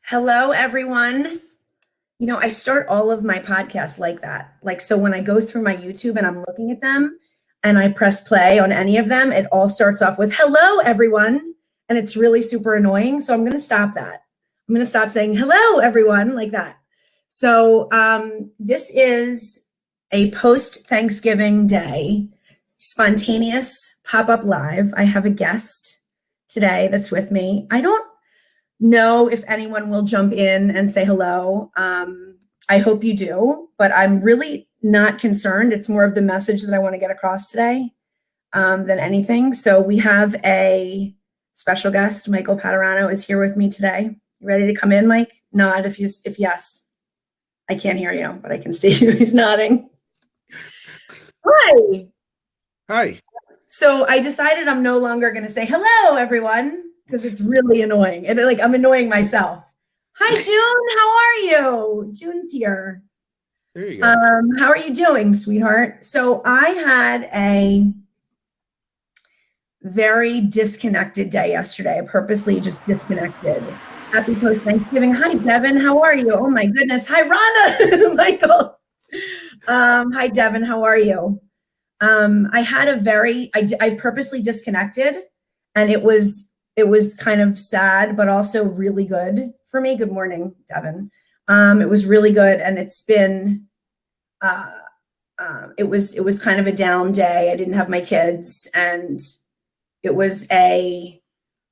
Hello, everyone. I start all of my podcasts like that. So when I go through my YouTube and I'm looking at them and I press play on any of them, it all starts off with hello, everyone. And it's really super annoying. So I'm going to stop that. I'm going to stop saying hello, everyone, like that. So this is a post-Thanksgiving day, spontaneous pop-up live. I have a guest today that's with me. I don't know if anyone will jump in and say hello. I hope you do, but I'm really not concerned. It's more of the message that I want to get across today than anything. So we have a special guest. Michael Padurano is here with me today. You ready to come in, Mike? Nod if yes. I can't hear you, but I can see you. He's nodding. Hi. Hi. So I decided I'm no longer going to say hello, everyone, because it's really annoying. And I'm annoying myself. Hi, June. How are you? June's here. There you go. How are you doing, sweetheart? So I had a very disconnected day yesterday. I purposely just disconnected. Happy post-Thanksgiving. Hi, Devin. How are you? Oh, my goodness. Hi, Rhonda. Michael. Hi, Devin. How are you? I purposely disconnected, and it was kind of sad, but also really good for me. Good morning, Devin. It was really good. And it's been, it was kind of a down day. I didn't have my kids, and it was a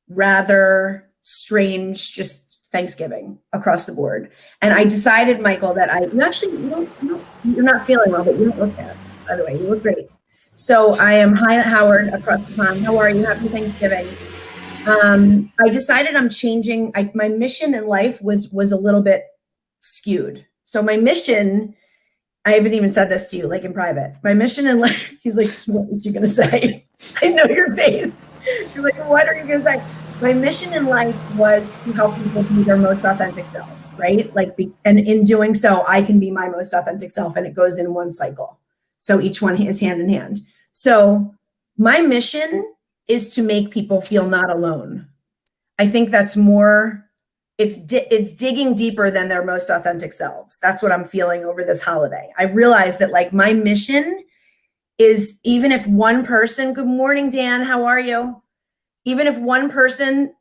rather strange, just Thanksgiving across the board. And I decided, Michael, that you're not feeling well, but you don't look bad, by the way. You look great. So I am Howard across the pond. How are you? Happy Thanksgiving. I decided I'm changing. My mission in life was a little bit skewed. So my mission, I haven't even said this to you, like in private. My mission in life, he's like, what was you going to say? I know your face. You're like, what are you going to say? My mission in life was to help people be their most authentic selves, right? And in doing so, I can be my most authentic self, and it goes in one cycle. So each one is hand in hand. So my mission is to make people feel not alone. I think that's more, it's digging deeper than their most authentic selves. That's what I'm feeling over this holiday. I realized that my mission is, even if one person, good morning, Dan, how are you? Even if one person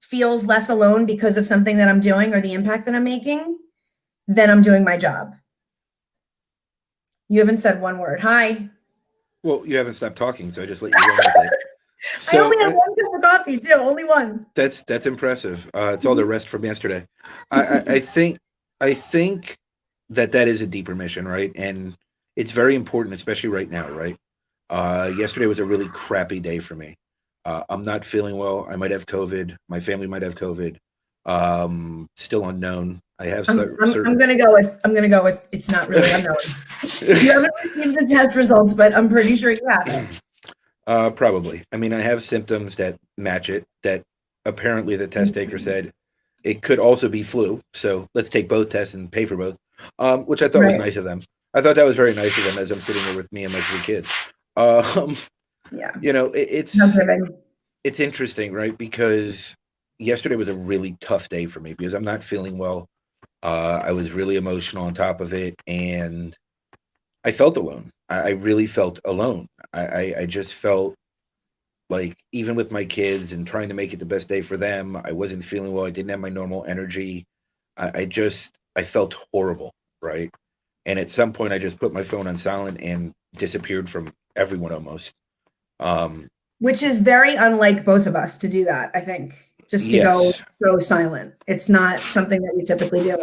feels less alone because of something that I'm doing or the impact that I'm making, then I'm doing my job. You haven't said one word. Hi. Well, you haven't stopped talking, so I just let you run with it. So, I only had one cup of coffee too, only one. That's impressive. It's all the rest from yesterday. I think that is a deeper mission, right? And it's very important, especially right now, right? Yesterday was a really crappy day for me. I'm not feeling well. I might have COVID. My family might have COVID. Still unknown. I have I'm gonna go with it's not really unknown. You haven't received the test results, but I'm pretty sure you have. Probably. I mean, I have symptoms that match it, that apparently the test taker said it could also be flu. So let's take both tests and pay for both, which I thought was nice of them. I thought that was very nice of them, as I'm sitting here with me and my 3 kids. Yeah. It's interesting, right? Because yesterday was a really tough day for me because I'm not feeling well. I was really emotional on top of it, and I felt alone. I really felt alone. I just felt like, even with my kids and trying to make it the best day for them, I wasn't feeling well. I didn't have my normal energy. I felt horrible, right? And at some point, I just put my phone on silent and disappeared from everyone almost. Which is very unlike both of us to do that, I think. Just to go silent. It's not something that we typically do.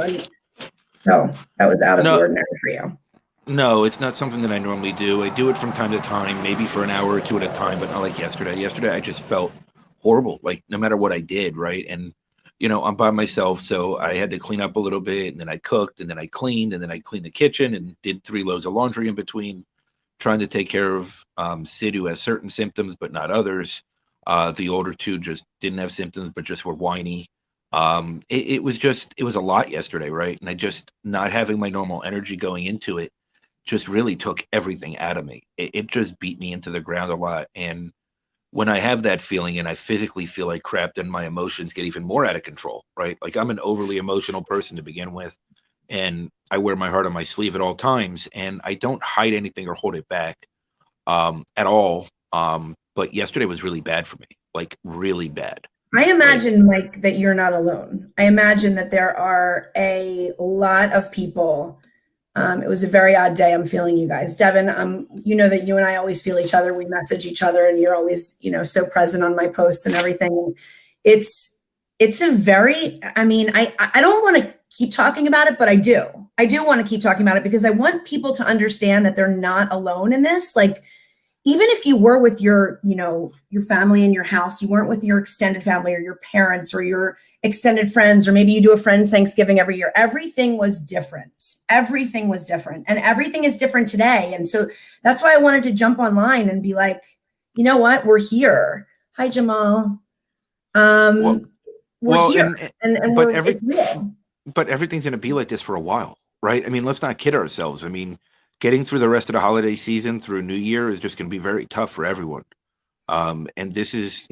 So that was out of the ordinary for you. No, it's not something that I normally do. I do it from time to time, maybe for an hour or two at a time, but not like yesterday. Yesterday, I just felt horrible, like no matter what I did, right? And, I'm by myself, so I had to clean up a little bit, and then I cooked, and then I cleaned, and then I cleaned the kitchen and did 3 loads of laundry in between, trying to take care of Sid, who has certain symptoms, but not others. The older 2 just didn't have symptoms, but just were whiny. It was a lot yesterday, right? And I just, not having my normal energy going into it, just really took everything out of me. It just beat me into the ground a lot. And when I have that feeling and I physically feel like crap, then my emotions get even more out of control, right? Like I'm an overly emotional person to begin with, and I wear my heart on my sleeve at all times, and I don't hide anything or hold it back at all. But yesterday was really bad for me, like really bad. I Like, imagine, Mike, that you're not alone. I imagine that there are a lot of people. It was a very odd day. I'm feeling you guys. Devin, you know that you and I always feel each other. We message each other, and you're always, so present on my posts and everything. It's a very, I mean, I don't want to keep talking about it, but I do. I do want to keep talking about it because I want people to understand that they're not alone in this. Like, even if you were with your family in your house, you weren't with your extended family or your parents or your extended friends, or maybe you do a friend's Thanksgiving every year, everything was different. Everything was different, and everything is different today. And so that's why I wanted to jump online and be like, you know what? We're here. Hi, Jamal. We're here. And it's real. But everything's going to be like this for a while, right? I mean, let's not kid ourselves. I mean, getting through the rest of the holiday season through New Year is just going to be very tough for everyone. And this is,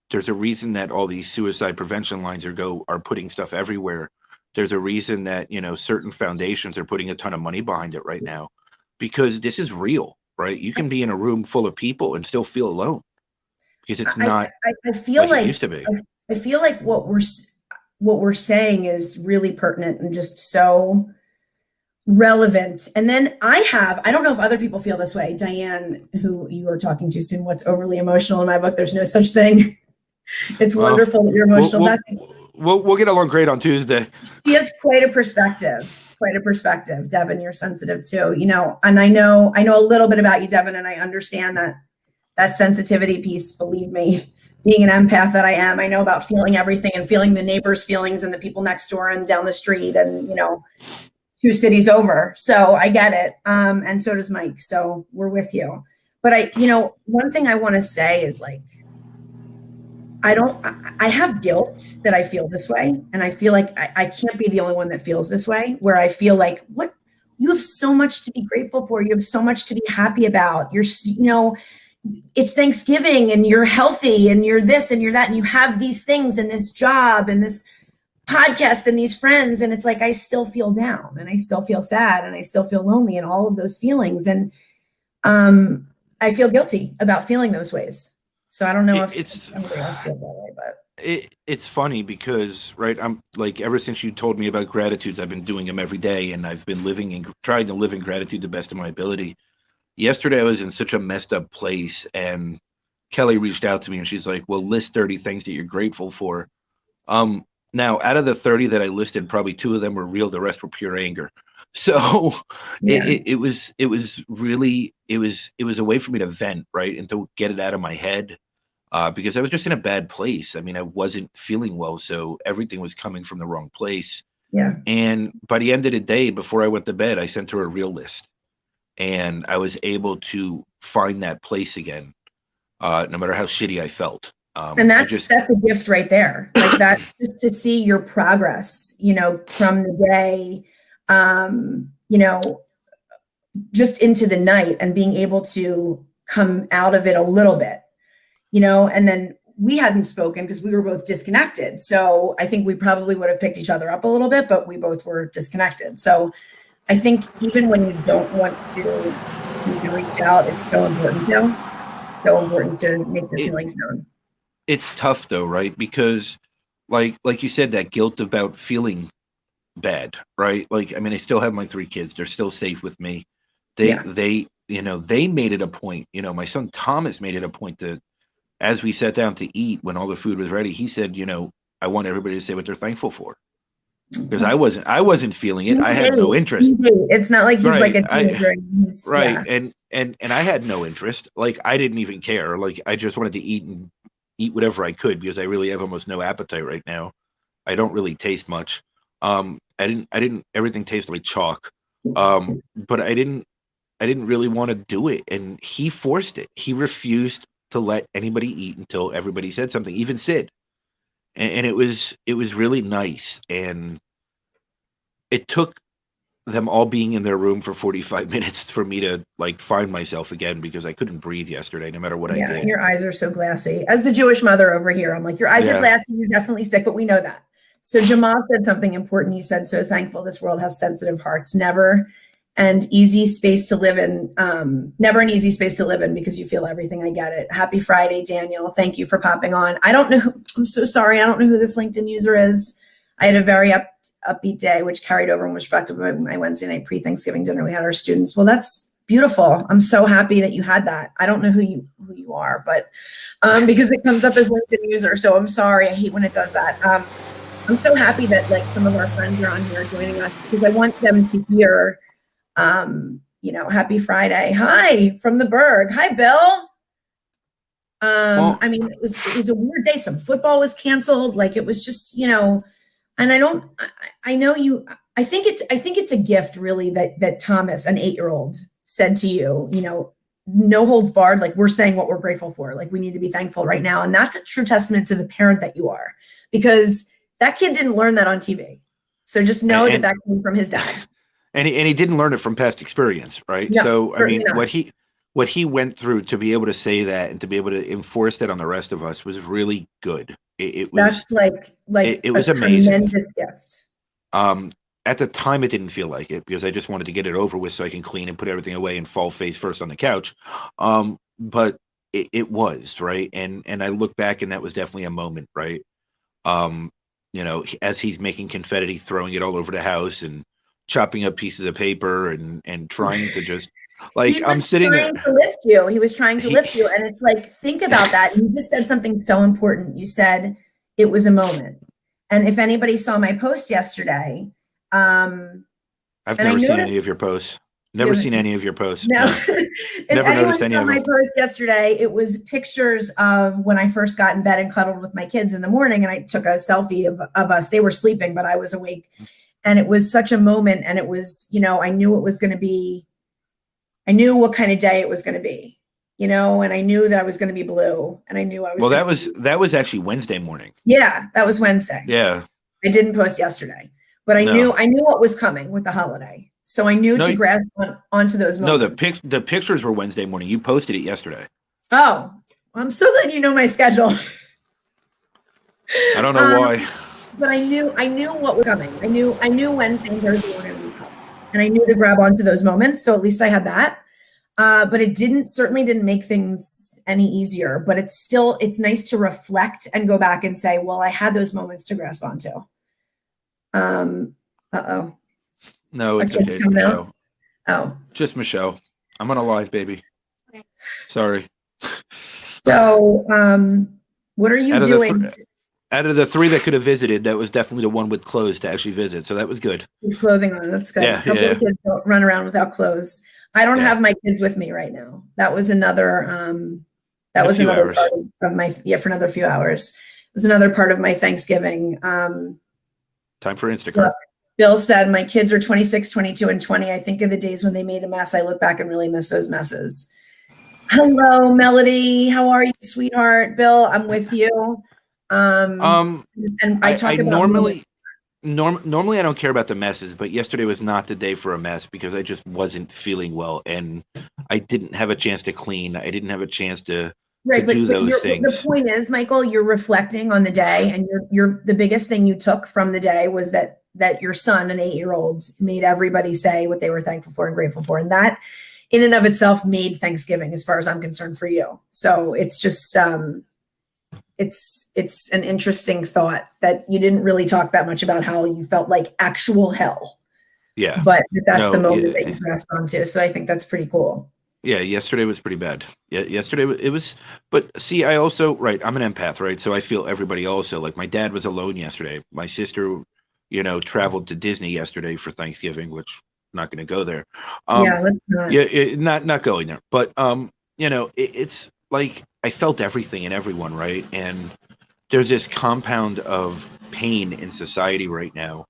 there's a reason that all these suicide prevention lines are putting stuff everywhere. There's a reason that, certain foundations are putting a ton of money behind it right now, because this is real, right? You can be in a room full of people and still feel alone because it's not I feel like it used to be. I feel like what we're saying is really pertinent and just so relevant. And then I don't know if other people feel this way. Diane, who you are talking to soon, what's overly emotional in my book? There's no such thing. It's wonderful that you're emotional. We'll get along great on Tuesday. She has quite a perspective. Devin, you're sensitive too, and I know a little bit about you, Devin, and I understand that sensitivity piece. Believe me, being an empath that I am, I know about feeling everything and feeling the neighbors' feelings and the people next door and down the street and, 2 cities over. So I get it. And so does Mike. So we're with you. But one thing I want to say is like, I have guilt that I feel this way. And I feel like I can't be the only one that feels this way, where I feel like, what, you have so much to be grateful for. You have so much to be happy about. It's Thanksgiving and you're healthy and you're this and you're that. And you have these things and this job and this podcast and these friends, and it's like I still feel down and I still feel sad and I still feel lonely and all of those feelings, and I feel guilty about feeling those ways. So I don't know if somebody else feels that way, but it's funny because, right, I'm like, ever since you told me about gratitudes, I've been doing them every day, and I've been trying to live in gratitude the best of my ability. Yesterday I was in such a messed up place, and Kelly reached out to me and she's like, well, list 30 things that you're grateful for. Now, out of the 30 that I listed, probably 2 of them were real. The rest were pure anger. So yeah. it was a way for me to vent, right, and to get it out of my head, because I was just in a bad place. I mean, I wasn't feeling well, so everything was coming from the wrong place. Yeah. And by the end of the day, before I went to bed, I sent her a real list, and I was able to find that place again, no matter how shitty I felt. And that's a gift right there. Like that, just to see your progress, from the day, just into the night, and being able to come out of it a little bit, and then we hadn't spoken because we were both disconnected. So I think we probably would have picked each other up a little bit, but we both were disconnected. So I think even when you don't want to, you can reach out. It's so important to make your feelings known. It's tough though, right? Because like you said, that guilt about feeling bad, right? Like, I mean, I still have my 3 kids. They're still safe with me. They made it a point, my son Thomas made it a point to, as we sat down to eat, when all the food was ready, he said, I want everybody to say what they're thankful for. Because I wasn't feeling it. I had no interest. It's not like he's like a teenager. Right. Yeah. And I had no interest. Like, I didn't even care. Like, I just wanted to eat whatever I could, because I really have almost no appetite right now. I don't really taste much. Everything tastes like chalk. But I didn't really want to do it. And he forced it. He refused to let anybody eat until everybody said something, even Sid. And it was really nice. And it took them all being in their room for 45 minutes for me to like find myself again, because I couldn't breathe yesterday, no matter what I Yeah, did. your eyes are so glassy. As the Jewish mother over here, I'm like, your eyes are Yeah. glassy, you're definitely sick, but we know that. So Jamal said something important. He said, so thankful this world has sensitive hearts. Never an easy space to live in. Never an easy space to live in because you feel everything. I get it. Happy Friday, Daniel. Thank you for popping on. I don't know. I'm so sorry. I don't know who this LinkedIn user is. I had a very upbeat day, which carried over and was reflective of my Wednesday night pre-Thanksgiving dinner. We had our students. Well, that's beautiful. I'm so happy that you had that. I don't know who you are, but because it comes up as LinkedIn user. So I'm sorry. I hate when it does that. I'm so happy that like some of our friends are on here joining us because I want them to hear, happy Friday. Hi from the Berg. Hi, Bill. I mean, it was a weird day. Some football was canceled. Like it was just, and I think it's a gift really that Thomas, an 8-year-old, said to you, no holds barred. Like we're saying what we're grateful for. Like we need to be thankful right now. And that's a true testament to the parent that you are, because that kid didn't learn that on TV. So just know that came from his dad. And he didn't learn it from past experience, right? No, so I mean, not. what he went through to be able to say that and to be able to enforce that on the rest of us was really good. It was a amazing. Tremendous gift. At the time, it didn't feel like it because I just wanted to get it over with so I can clean and put everything away and fall face first on the couch. But it was right, and I look back and that was definitely a moment, right? As he's making confetti, throwing it all over the house and chopping up pieces of paper and trying to just like I'm sitting there. He was trying to lift you. And it's like, think about that. You just said something so important. You said it was a moment. And if anybody saw my post yesterday, I've never seen any of your posts. Never seen any of your posts. No. Never noticed any of them. My post yesterday, it was pictures of when I first got in bed and cuddled with my kids in the morning, and I took a selfie of us. They were sleeping, but I was awake. And it was such a moment. And it was, I knew it was going to be, I knew what kind of day it was going to be, and I knew that I was going to be blue, and I knew I was. Well, that was actually Wednesday morning. Yeah, that was Wednesday. Yeah. I didn't post yesterday, but I knew what was coming with the holiday. So I knew to grasp onto those moments. No, the pictures were Wednesday morning. You posted it yesterday. Oh, I'm so glad you know my schedule. I don't know why. But I knew what was coming. I knew Wednesday and Thursday were going to be tough, and I knew to grab onto those moments. So at least I had that. But it certainly didn't make things any easier. But it's nice to reflect and go back and say, well, I had those moments to grasp onto. Uh-oh. No, it's okay. It's Michelle. Oh. Just Michelle. I'm on a live, baby. Okay. Sorry. So, what are you doing? Out of the 3 that could have visited, that was definitely the one with clothes to actually visit. So that was good. With clothing on, that's good. Yeah, a couple of kids don't run around without clothes. I don't have my kids with me right now. That was another. Another part of my for another few hours. It was another part of my Thanksgiving. Time for Instacart. Bill said, my kids are 26, 22, and 20. I think of the days when they made a mess. I look back and really miss those messes. Hello, Melody. How are you, sweetheart? Bill, I'm with you. And I talk about normally I don't care about the messes, but yesterday was not the day for a mess because I just wasn't feeling well and I didn't have a chance to clean. I didn't have a chance to do those things. The point is, Michael, you're reflecting on the day, and you're the biggest thing you took from the day was that your son, an 8-year-old, made everybody say what they were thankful for and grateful for. And that in and of itself made Thanksgiving, as far as I'm concerned, for you. So it's just, it's an interesting thought that you didn't really talk that much about how you felt like actual hell. Yeah. But that's the moment that you grasped onto. So I think that's pretty cool. Yeah, yesterday was pretty bad. Yeah, yesterday it was, but see, I'm an empath, right? So I feel everybody also. Like my dad was alone yesterday. My sister, traveled to Disney yesterday for Thanksgiving, which I'm not going to go there. Let's not. Not going there. But it's like I felt everything in everyone, right? And there's this compound of pain in society right now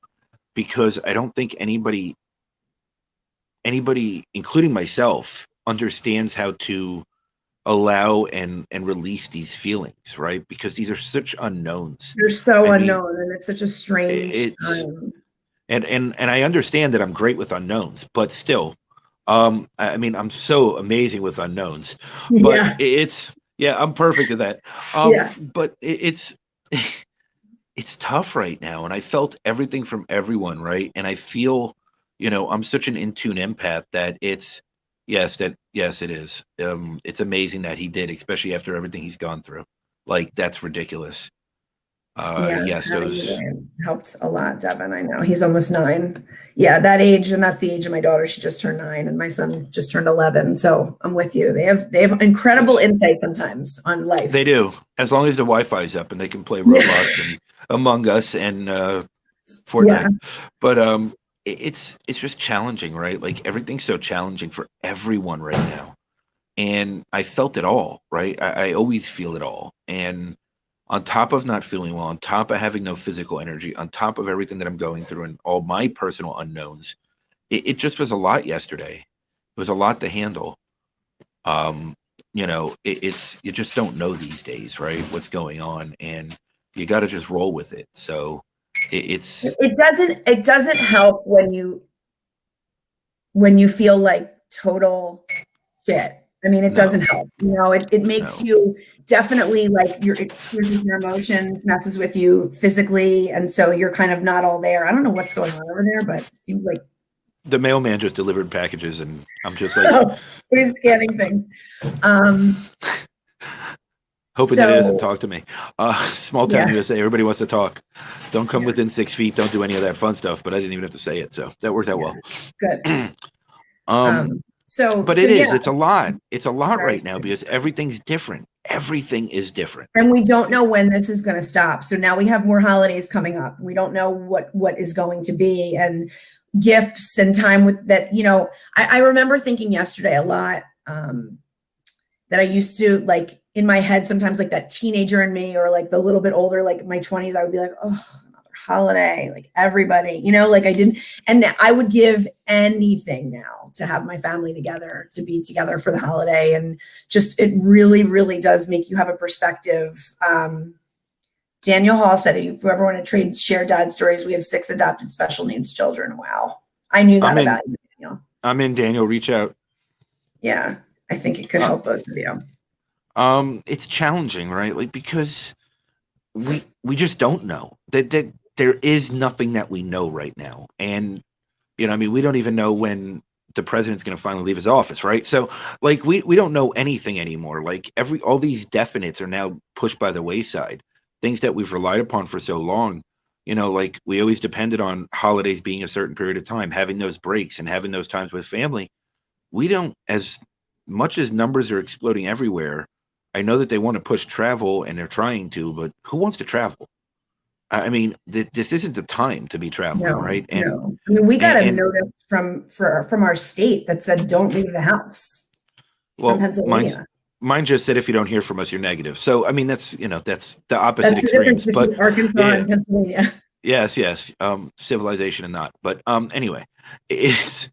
because I don't think anybody, including myself, understands how to allow and release these feelings, right? Because these are such unknowns. They're so unknown, and it's such a strange time. and I understand that I'm great with unknowns, but still, I mean, I'm so amazing with unknowns, but Yeah. it's yeah, I'm perfect at that. Yeah. But it's it's tough right now, and I felt everything from everyone, right? And I feel, I'm such an in tune empath that it's yes, it is. It's amazing that he did, especially after everything he's gone through. Like that's ridiculous. Yeah, Yes, having you those there helped a lot, Devin. I know he's almost 9. Yeah, that age, and that's the age of my daughter. She just turned 9, and my son just turned 11. So I'm with you. They have incredible yes, insight sometimes on they life. do. As long as the Wi-Fi's up and they can play Yeah, Roblox and Among Us and yeah, Fortnite. But it's just challenging, right? Like everything's so challenging for everyone right now. And I felt it all, right? I always feel it all. And on top of not feeling well, on top of having no physical energy, on top of everything that I'm going through and all my personal unknowns, it just was a lot yesterday. It was a lot to handle. Um, it's you just don't know these days, right? What's going on, and you got to just roll with it. So it's it doesn't help when you feel like total shit. I mean, it doesn't no, help. It makes no. you definitely like it screws with your emotions, messes with you physically, and so you're kind of not all there. I don't know what's going on over there, but it seems like The mailman just delivered packages, and I'm just like, he's scanning things. Um, hoping that he doesn't so talk to me. Small town yeah, USA, everybody wants to talk. Don't come yeah, within 6 feet. Don't do any of that fun stuff. But I didn't even have to say it, so that worked out yeah, well. good. um, So but so it yeah, is. It's a lot. It's a it's lot very right now strange. because everything's different. Everything is different. And we don't know when this is going to stop. So now we have more holidays coming up. We don't know what is going to be, and gifts and time with that. I remember thinking yesterday a lot, that I used to like in my head sometimes, like that teenager in me, or like the little bit older, like my 20s, I would be like, oh, another holiday, like everybody, like I didn't, and I would give anything now to have my family together, to be together for the holiday. And just, it really, really does make you have a perspective. Daniel Hall said, if you ever want to share dad stories, we have 6 adopted special needs children. Wow. I knew I'm that in. about you, Daniel. I'm in. Daniel, reach out. Yeah. I think it could Uh, help both of you. it's challenging, right? Like because we just don't know that there is nothing that we know right now, and I mean, we don't even know when the president's going to finally leave his office, right? So, like, we don't know anything anymore. Like all these definites are now pushed by the wayside. Things that we've relied upon for so long. Like we always depended on holidays being a certain period of time, having those breaks and having those times with family. We don't, as much as numbers are exploding everywhere. I know that they want to push travel and they're trying to, but who wants to travel? I mean, this isn't the time to be traveling, No, right? no. I mean, we got a And notice from our state that said, don't leave the house, from well, Pennsylvania. mine just said if you don't hear from us, you're negative. So I mean, that's the opposite That's the difference extremes. between But Arkansas yeah, and Pennsylvania. yes. Civilization and not. But anyway, it's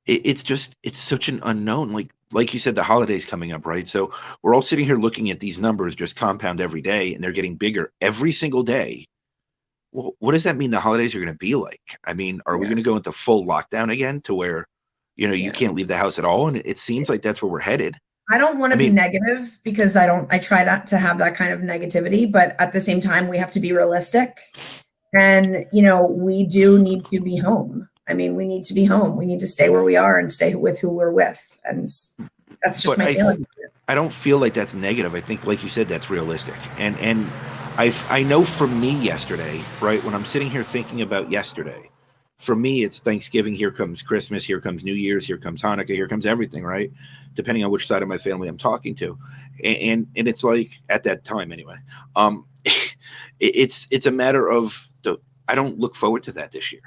it's such an unknown. Like you said, the holidays coming up, right? So we're all sitting here looking at these numbers just compound every day, and they're getting bigger every single day. Well, what does that mean the holidays are going to be like? I mean, are we Yeah, going to go into full lockdown again to where, you yeah. can't leave the house at all? And it seems like that's where we're headed. I don't want I to be mean, negative, because I try not to have that kind of negativity, but at the same time, we have to be realistic. And, we do need to be home. I mean, we need to be home. We need to stay where we are and stay with who we're with. And that's just but my feeling. I don't feel like that's negative. I think, like you said, that's realistic. And I know for me yesterday, right, when I'm sitting here thinking about yesterday, for me, it's Thanksgiving. Here comes Christmas. Here comes New Year's. Here comes Hanukkah. Here comes everything, right? Depending on which side of my family I'm talking to, and it's like at that time anyway. It's a matter of I don't look forward to that this year.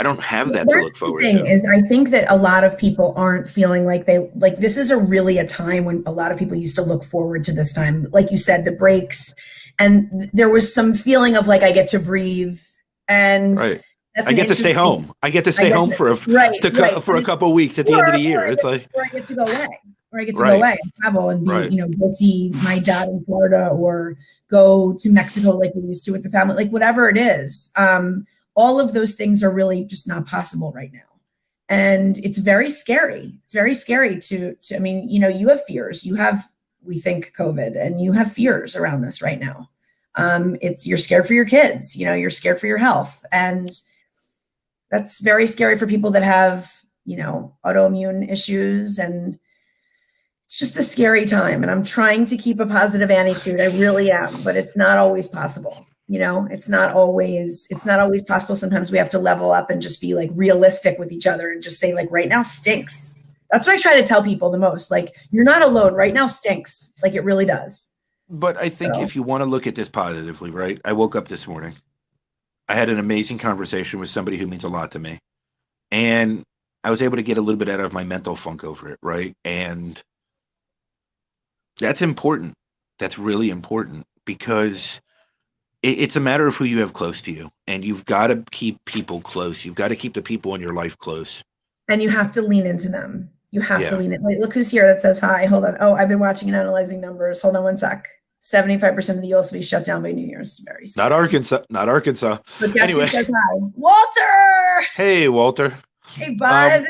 I don't have that to That's look the forward thing, to. is I think that a lot of people aren't feeling like this is a time when a lot of people used to look forward to this time. Like you said, the breaks, and there was some feeling of like, I get to breathe, and Right. that's I an get to stay interesting. home. I get to I stay get home to, for right, right, for a couple of weeks at the end of the year. It's like or I get to go away, right, and travel and be, right. go see my dad in Florida, or go to Mexico like we used to with the family, like whatever it is. all of those things are really just not possible right now. And it's very scary. It's very scary to I mean, you know, you have fears. You have, we think, COVID, and you have fears around this right now. You're scared for your kids, you know, you're scared for your health. And that's very scary for people that have, you know, autoimmune issues. And it's just a scary time. And I'm trying to keep a positive attitude. I really am, but it's not always possible. You know, it's not always possible. Sometimes we have to level up and just be like realistic with each other and just say, like, right now stinks. That's what I try to tell people the most. Like, you're not alone. Right now stinks. Like, it really does. But I think if you want to look at this positively, right? I woke up this morning. I had an amazing conversation with somebody who means a lot to me. And I was able to get a little bit out of my mental funk over it, right? And that's important. That's really important, because it's a matter of who you have close to you, and you've got to keep people close. You've got to keep the people in your life close. And you have to lean into them. You have to lean in. Wait, look who's here that says hi. Hold on. Oh, I've been watching and analyzing numbers. Hold on one sec. 75% of the U.S. will be shut down by New Year's. Very scary. Not Arkansas. But anyway. Says hi. Walter! Hey, Walter. Hey, bud.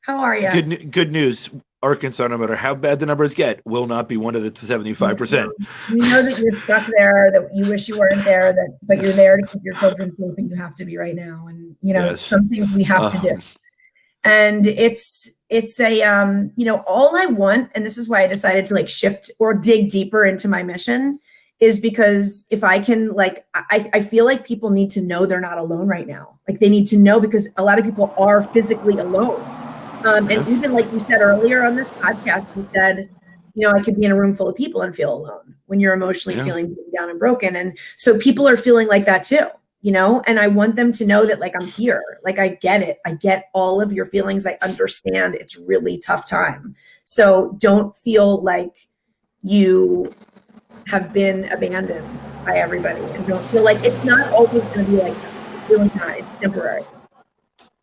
How are you? Good news. Arkansas, no matter how bad the numbers get, will not be one of the 75%. We know that you're stuck there, that you wish you weren't there, but you're there to keep your children safe, and you have to be right now. And, you know, some things we have to do. And it's a, you know, all I want, and this is why I decided to like shift or dig deeper into my mission, is because if I can, like, I feel like people need to know they're not alone right now. Like, they need to know, because a lot of people are physically alone. And even like you said earlier on this podcast, you said, you know, I could be in a room full of people and feel alone when you're emotionally feeling down and broken. And so people are feeling like that too, you know, and I want them to know that, like, I'm here. Like, I get it. I get all of your feelings. I understand it's really tough time. So don't feel like you have been abandoned by everybody, and don't feel like it's not always going to be like that. It's really not. It's temporary.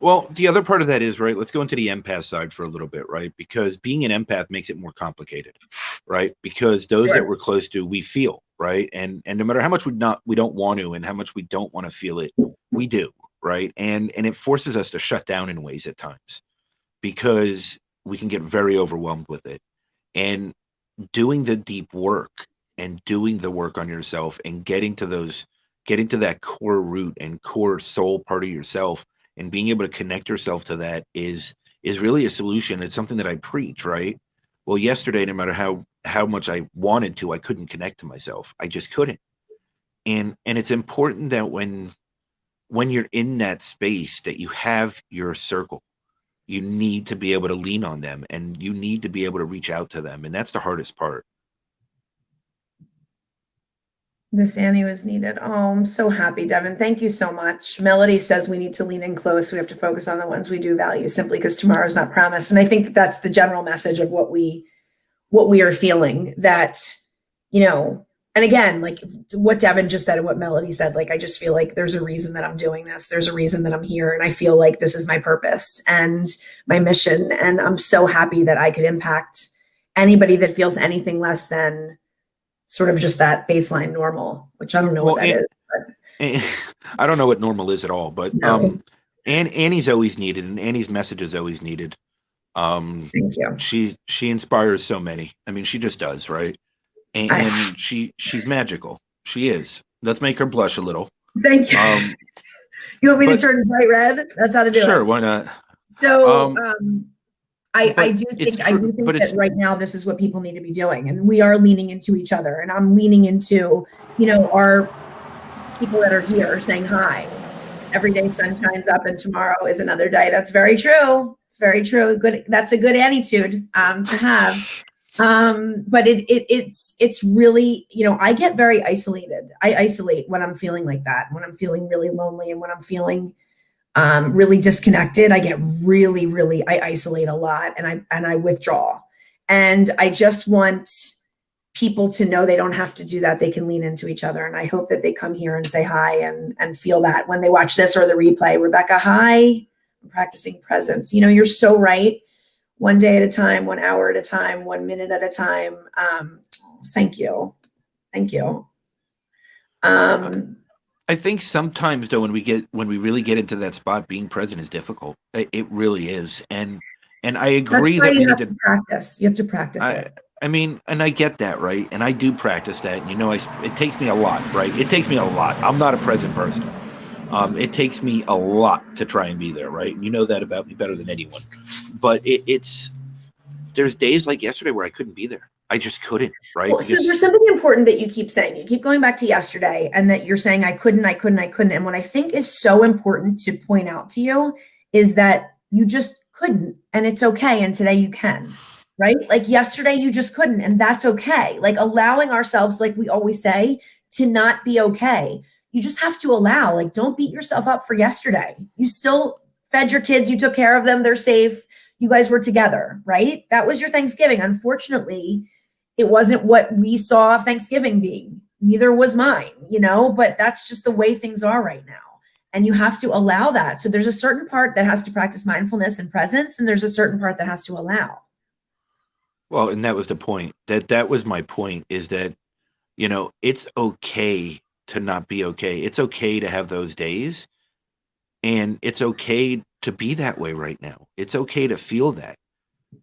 Well, the other part of that is, right, let's go into the empath side for a little bit, right? Because being an empath makes it more complicated, right? Because those that we're close to, we feel, right? And no matter how much we don't want to, and how much we don't want to feel it, we do, right? And it forces us to shut down in ways at times, because we can get very overwhelmed with it. And doing the deep work and doing the work on yourself and getting to that core root and core soul part of yourself, and being able to connect yourself to that is really a solution. It's something that I preach, right? Well, yesterday, no matter how much I wanted to, I couldn't connect to myself. I just couldn't. And it's important that when you're in that space, that you have your circle. You need to be able to lean on them, and you need to be able to reach out to them. And that's the hardest part. This Annie was needed. Oh, I'm so happy, Devin. Thank you so much. Melody says we need to lean in close. We have to focus on the ones we do value, simply because tomorrow's not promised. And I think that that's the general message of what we are feeling, that, you know, and again, like what Devin just said and what Melody said, like, I just feel like there's a reason that I'm doing this. There's a reason that I'm here. And I feel like this is my purpose and my mission. And I'm so happy that I could impact anybody that feels anything less than sort of just that baseline normal, which I don't know what that is. But. I don't know what normal is at all, but No. Annie's always needed, and Annie's message is always needed. Thank you. She inspires so many. I mean, she just does, right? And she's magical. She is. Let's make her blush a little. Thank you. You want me to turn bright red? That's how to do it. Sure, why not? So I do think that right now this is what people need to be doing, and we are leaning into each other, and I'm leaning into, you know, our people that are here saying hi. Every day sun shines up, and tomorrow is another day. That's very true. It's very true. Good. That's a good attitude to have. But it's really, you know, I get very isolated. I isolate when I'm feeling like that, when I'm feeling really lonely, and when I'm feeling really disconnected. I get really, I isolate a lot, and I withdraw. And I just want people to know they don't have to do that. They can lean into each other. And I hope that they come here and say hi and feel that when they watch this or the replay. Rebecca, hi. I'm practicing presence. You know, you're so right. One day at a time, 1 hour at a time, 1 minute at a time. Thank you. Thank you. I I think sometimes though, when we really get into that spot, being present is difficult. It really is, and I That's agree why that we you need have to. to practice. You have to practice I it. I mean, and I get that, right? And I do practice that. And it takes me a lot, right? It takes me a lot. I'm not a present person. It takes me a lot to try and be there, right? And you know that about me better than anyone. But it's there's days like yesterday where I couldn't be there. I just couldn't, right? Well, so Because there's something important that you keep saying. You keep going back to yesterday and that you're saying, I couldn't, I couldn't, I couldn't. And what I think is so important to point out to you is that you just couldn't, and it's okay. And today you can, right? Like yesterday, you just couldn't, and that's okay. Like allowing ourselves, like we always say, to not be okay. You just have to allow, like, don't beat yourself up for yesterday. You still fed your kids, you took care of them, they're safe. You guys were together, right? That was your Thanksgiving. Unfortunately, it wasn't what we saw Thanksgiving being. Neither was mine, but that's just the way things are right now. And you have to allow that. So there's a certain part that has to practice mindfulness and presence, and there's a certain part that has to allow. well, and that was the point. That was my point, is that it's okay to not be okay. It's okay to have those days, and it's okay to be that way right now. It's okay to feel that.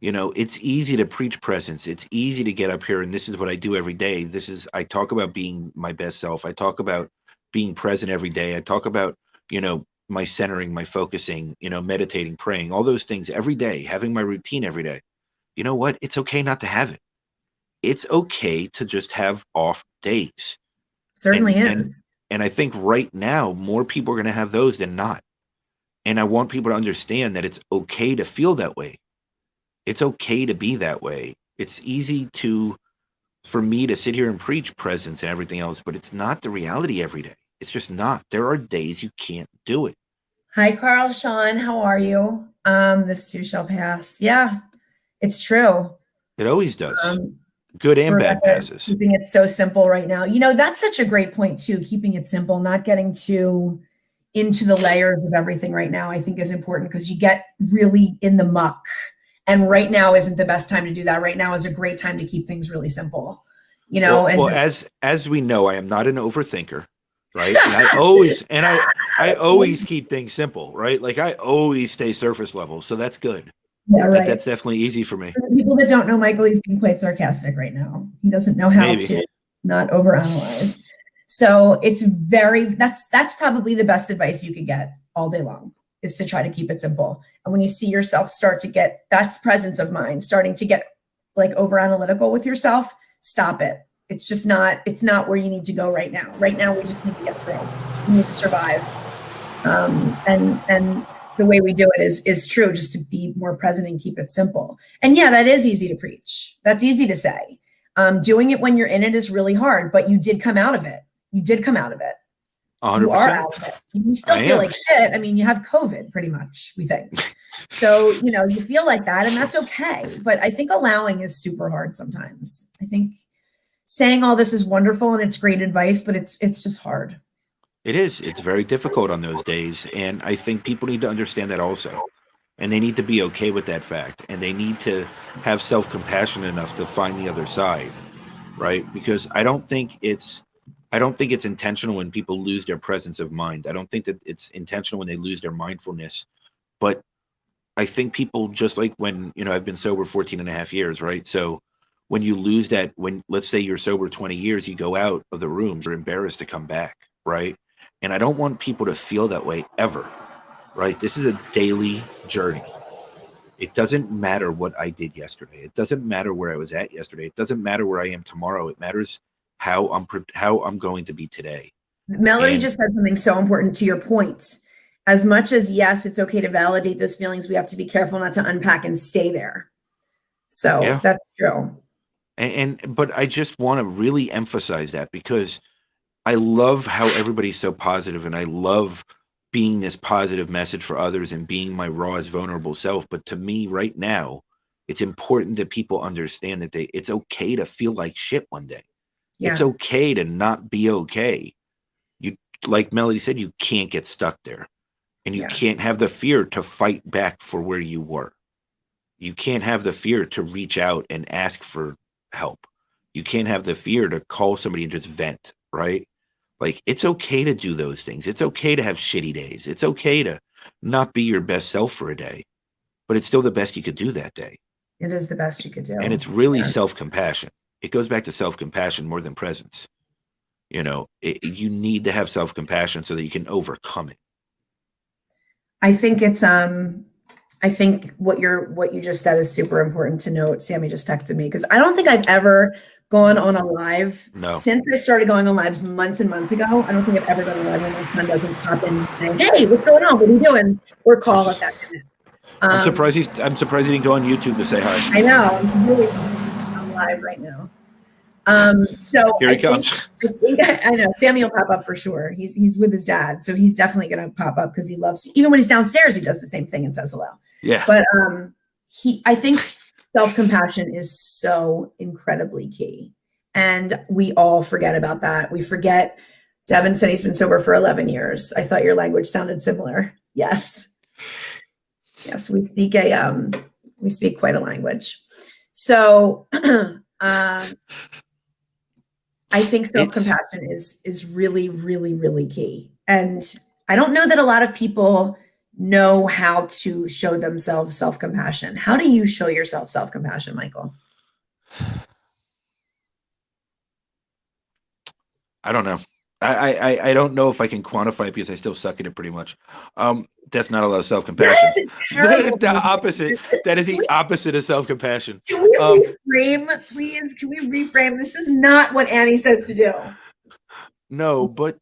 It's easy to preach presence. It's easy to get up here, and this is what I do every day. I talk about being my best self. I talk about being present every day. I talk about, my centering, my focusing, meditating, praying, all those things every day, having my routine every day. You know what? It's okay not to have it. It's okay to just have off days. Certainly And is. and I think right now more people are going to have those than not. And I want people to understand that it's okay to feel that way. It's okay to be that way. It's easy for me to sit here and preach presence and everything else, but it's not the reality every day. It's just not. There are days you can't do it. Hi, Carl, Sean. How are you? This too shall pass. Yeah, it's true. It always does. Um, Good and bad Rebecca, passes. keeping it so simple right now. That's such a great point too. Keeping it simple, not getting too into the layers of everything right now, I think is important, because you get really in the muck. And right now isn't the best time to do that. Right now is a great time to keep things really simple, Well, and as we know, I am not an overthinker, right? And I always keep things simple, right? Like I always stay surface level, so that's good. yeah, right. That's definitely easy for me. For the people that don't know Michael, he's being quite sarcastic right now. He doesn't know how Maybe. to not overanalyze. So that's probably the best advice you could get all day long, is to try to keep it simple. And when you see yourself start to get, that's presence of mind, starting to get like over analytical with yourself, stop it. It's not where you need to go right now. Right now, we just need to get through. We need to survive. And the way we do it is true, just to be more present and keep it simple. And yeah, that is easy to preach. That's easy to say. Doing it when you're in it is really hard, but you did come out of it. You did come out of it. 100%. You are out of it. You still feel like shit. I mean, you have COVID pretty much, we think. So, you feel like that, and that's okay. But I think allowing is super hard sometimes. I think saying all this is wonderful and it's great advice, but it's just hard. It is. It's very difficult on those days. And I think people need to understand that also. And they need to be okay with that fact. And they need to have self-compassion enough to find the other side, right? Because I don't think it's intentional when people lose their presence of mind. I don't think that it's intentional when they lose their mindfulness. But I think people, just like when, I've been sober 14 and a half years, right? So when you lose that, when let's say you're sober 20 years, you go out of the rooms, you're embarrassed to come back, right? And I don't want people to feel that way ever, right? This is a daily journey. It doesn't matter what I did yesterday. It doesn't matter where I was at yesterday. It doesn't matter where I am tomorrow. It matters how I'm going to be today. Melody just said something so important to your point. As much as, yes, it's okay to validate those feelings, we have to be careful not to unpack and stay there. So yeah. That's true. But I just want to really emphasize that, because I love how everybody's so positive, and I love being this positive message for others and being my rawest, vulnerable self. But to me right now, it's important that people understand that it's okay to feel like shit one day. Yeah. It's okay to not be okay. You, like Melody said, you can't get stuck there, and you can't have the fear to fight back for where you were. You can't have the fear to reach out and ask for help. You can't have the fear to call somebody and just vent, right? Like, it's okay to do those things. It's okay to have shitty days. It's okay to not be your best self for a day, but it's still the best you could do that day. It is the best you could do. And it's really Yeah. self-compassion. It goes back to self-compassion more than presence. You know, you need to have self-compassion so that you can overcome it. I think it's I think what you just said is super important to note. Sammy just texted me because I don't think I've ever gone on a live since I started going on lives months and months ago. I don't think I've ever gone on a live when my son doesn't pop in and say, "Hey, what's going on? What are you doing?" Or call at that minute. I'm surprised he didn't go on YouTube to say hi. I know. I'm really on live right now. So here he comes. I know Sammy will pop up for sure. He's with his dad, so he's definitely going to pop up because he loves. Even when he's downstairs, he does the same thing and says hello. Yeah. But I think self-compassion is so incredibly key, and we all forget about that. We forget. Devin said he's been sober for 11 years. I thought your language sounded similar. Yes. Yes, we speak quite a language. So. I think self-compassion is really, really, really key. And I don't know that a lot of people know how to show themselves self-compassion. How do you show yourself self-compassion, Michael? I don't know. I don't know if I can quantify it because I still suck at it pretty much. That's not a lot of self-compassion. The opposite. That is the opposite of self-compassion. Can we reframe, please? Can we reframe? This is not what Annie says to do. No, but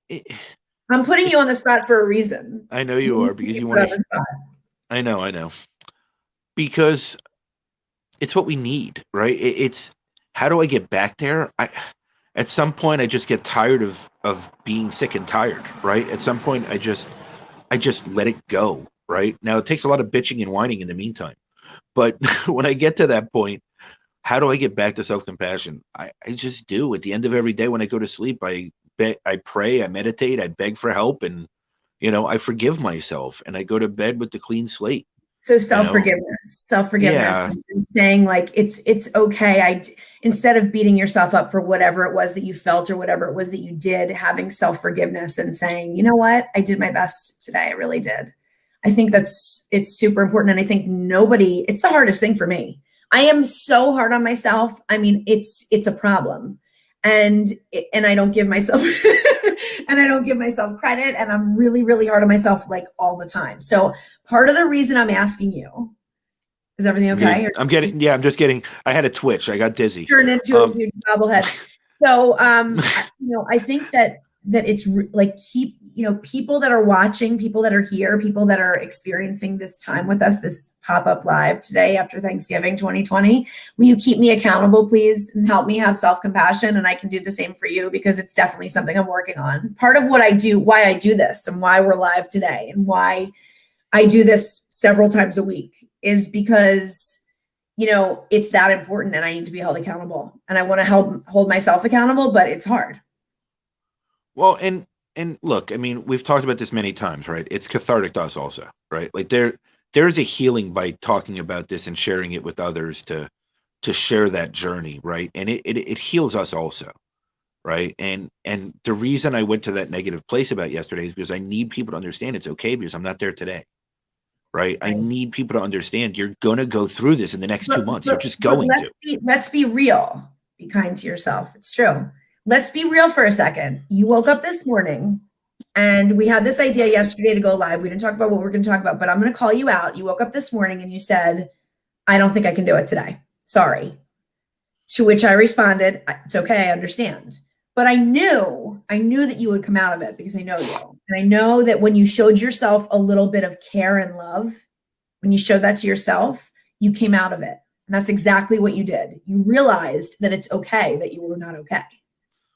I'm putting you on the spot for a reason. I know you are because you want to. I know. Because it's what we need, right? It's how do I get back there? At some point, I just get tired of being sick and tired, right? At some point, I just let it go, right? Now, it takes a lot of bitching and whining in the meantime. But when I get to that point, how do I get back to self-compassion? I just do. At the end of every day when I go to sleep, I pray, I meditate, I beg for help, and, I forgive myself, and I go to bed with the clean slate. So self-forgiveness, Yeah. and saying like, it's okay. Instead of beating yourself up for whatever it was that you felt or whatever it was that you did, having self-forgiveness and saying, you know what, I did my best today. I really did. I think it's super important. And I think it's the hardest thing for me. I am so hard on myself. I mean, it's a problem. And I don't give myself and I don't give myself credit, and I'm really, really hard on myself like all the time. So part of the reason I'm asking you, is everything okay? I'm just getting, I had a twitch. I got dizzy. Turn into a huge bobblehead. So, I think that it's like people that are watching, people that are here, people that are experiencing this time with us, this pop-up live today after Thanksgiving 2020, will you keep me accountable, please, and help me have self-compassion? And I can do the same for you because it's definitely something I'm working on. Part of what I do, why I do this and why we're live today and why I do this several times a week is because, it's that important and I need to be held accountable, and I want to hold myself accountable, but it's hard. Well, and look, I mean, we've talked about this many times, right? It's cathartic to us also, right? Like there's a healing by talking about this and sharing it with others to share that journey, right? And it heals us also, right? And the reason I went to that negative place about yesterday is because I need people to understand it's okay because I'm not there today, right? I need people to understand you're going to go through this in the next 2 months. You're just going to. Let's be real. Be kind to yourself. It's true. Let's be real for a second. You woke up this morning and we had this idea yesterday to go live. We didn't talk about what we're going to talk about, but I'm going to call you out. You woke up this morning and you said, I don't think I can do it today. Sorry. To which I responded, it's okay. I understand. But I knew that you would come out of it because I know you. And I know that when you showed yourself a little bit of care and love, when you showed that to yourself, you came out of it. And that's exactly what you did. You realized that it's okay that you were not okay.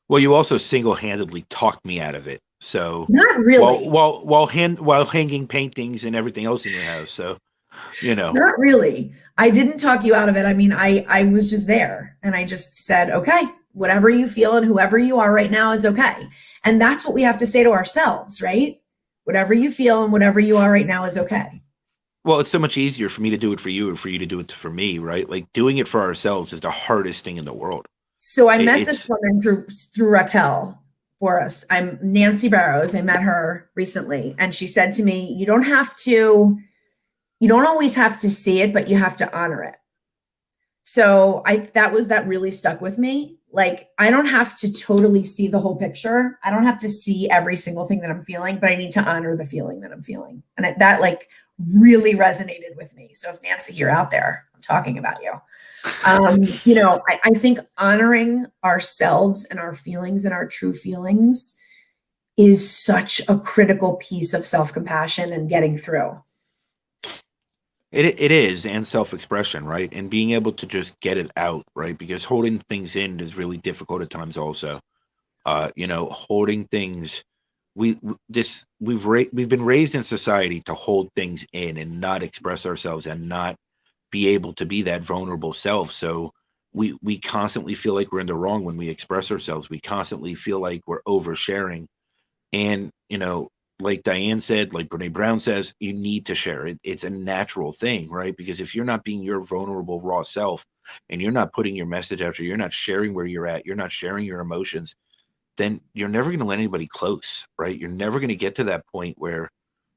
Well, you also single-handedly talked me out of it. So not really. While hanging paintings and everything else in your house. So, Not really. I didn't talk you out of it. I mean, I was just there and I just said, okay, whatever you feel and whoever you are right now is okay. And that's what we have to say to ourselves, right? Whatever you feel and whatever you are right now is okay. Well, it's so much easier for me to do it for you and for you to do it for me, right? Like doing it for ourselves is the hardest thing in the world. So I met this woman through Raquel, for us. I'm Nancy Barrows. I met her recently, and she said to me, you don't always have to see it, but you have to honor it. So that really stuck with me. Like, I don't have to totally see the whole picture. I don't have to see every single thing that I'm feeling, but I need to honor the feeling that I'm feeling. And that like really resonated with me. So if Nancy, you're out there, I'm talking about you. I think honoring ourselves and our feelings and our true feelings is such a critical piece of self-compassion and getting through. It is, and self-expression, right? And being able to just get it out, right? Because holding things in is really difficult at times also. Holding things, we've been raised in society to hold things in and not express ourselves and not be able to be that vulnerable self. So we constantly feel like we're in the wrong when we express ourselves. We constantly feel like we're oversharing. And, like Diane said, like Brene Brown says, you need to share it. It's a natural thing, right? Because if you're not being your vulnerable, raw self and you're not putting your message out there, you're not sharing where you're at, you're not sharing your emotions, then you're never going to let anybody close, right? You're never going to get to that point where